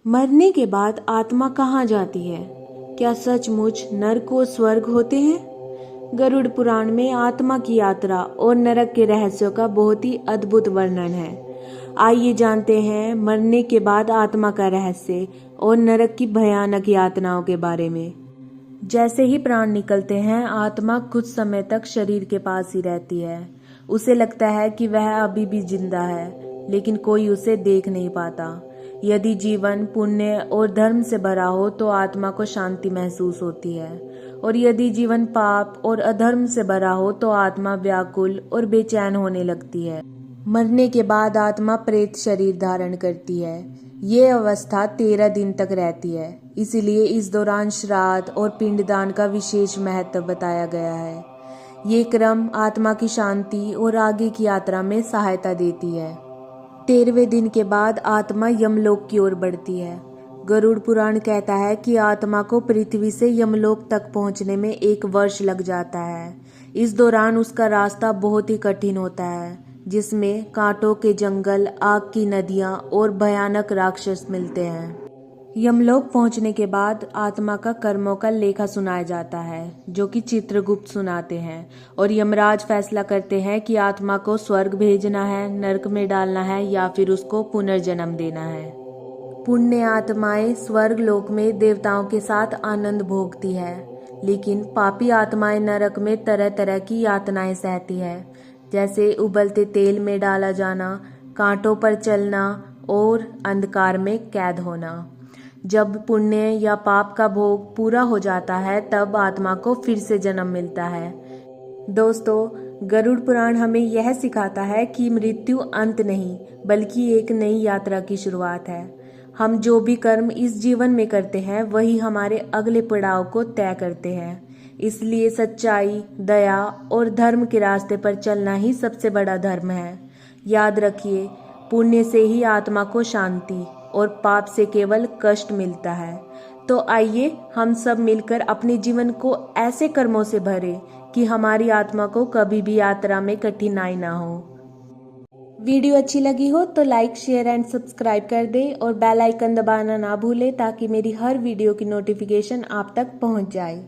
मरने के बाद आत्मा कहाँ जाती है? क्या सचमुच नरक और स्वर्ग होते हैं? गरुड़ पुराण में आत्मा की यात्रा और नरक के रहस्यों का बहुत ही अद्भुत वर्णन है। आइए जानते हैं मरने के बाद आत्मा का रहस्य और नरक की भयानक यातनाओं के बारे में। जैसे ही प्राण निकलते हैं, आत्मा कुछ समय तक शरीर के पास ही रहती है। उसे लगता है कि वह अभी भी जिंदा है, लेकिन कोई उसे देख नहीं पाता। यदि जीवन पुण्य और धर्म से भरा हो तो आत्मा को शांति महसूस होती है, और यदि जीवन पाप और अधर्म से भरा हो तो आत्मा व्याकुल और बेचैन होने लगती है। मरने के बाद आत्मा प्रेत शरीर धारण करती है। ये अवस्था 13 दिन तक रहती है, इसीलिए इस दौरान श्राद्ध और पिंडदान का विशेष महत्व बताया गया है। ये क्रम आत्मा की शांति और आगे की यात्रा में सहायता देती है। 13वें दिन के बाद आत्मा यमलोक की ओर बढ़ती है। गरुड़ पुराण कहता है कि आत्मा को पृथ्वी से यमलोक तक पहुंचने में 1 वर्ष लग जाता है। इस दौरान उसका रास्ता बहुत ही कठिन होता है, जिसमें कांटों के जंगल, आग की नदियां और भयानक राक्षस मिलते हैं। यमलोक पहुंचने के बाद आत्मा का कर्मों का लेखा सुनाया जाता है, जो कि चित्रगुप्त सुनाते हैं, और यमराज फैसला करते हैं कि आत्मा को स्वर्ग भेजना है, नरक में डालना है या फिर उसको पुनर्जन्म देना है। पुण्य आत्माएं स्वर्ग लोक में देवताओं के साथ आनंद भोगती है, लेकिन पापी आत्माएं नरक में तरह तरह की यातनाएं सहती है, जैसे उबलते तेल में डाला जाना, कांटों पर चलना और अंधकार में कैद होना। जब पुण्य या पाप का भोग पूरा हो जाता है, तब आत्मा को फिर से जन्म मिलता है। दोस्तों, गरुड़ पुराण हमें यह सिखाता है कि मृत्यु अंत नहीं, बल्कि एक नई यात्रा की शुरुआत है। हम जो भी कर्म इस जीवन में करते हैं, वही हमारे अगले पड़ाव को तय करते हैं। इसलिए सच्चाई, दया और धर्म के रास्ते पर चलना ही सबसे बड़ा धर्म है। याद रखिए, पुण्य से ही आत्मा को शांति और पाप से केवल कष्ट मिलता है। तो आइए हम सब मिलकर अपने जीवन को ऐसे कर्मों से भरें कि हमारी आत्मा को कभी भी यात्रा में कठिनाई ना हो। वीडियो अच्छी लगी हो तो लाइक, शेयर एंड सब्सक्राइब कर दें और बेल आइकन दबाना ना भूलें, ताकि मेरी हर वीडियो की नोटिफिकेशन आप तक पहुंच जाए।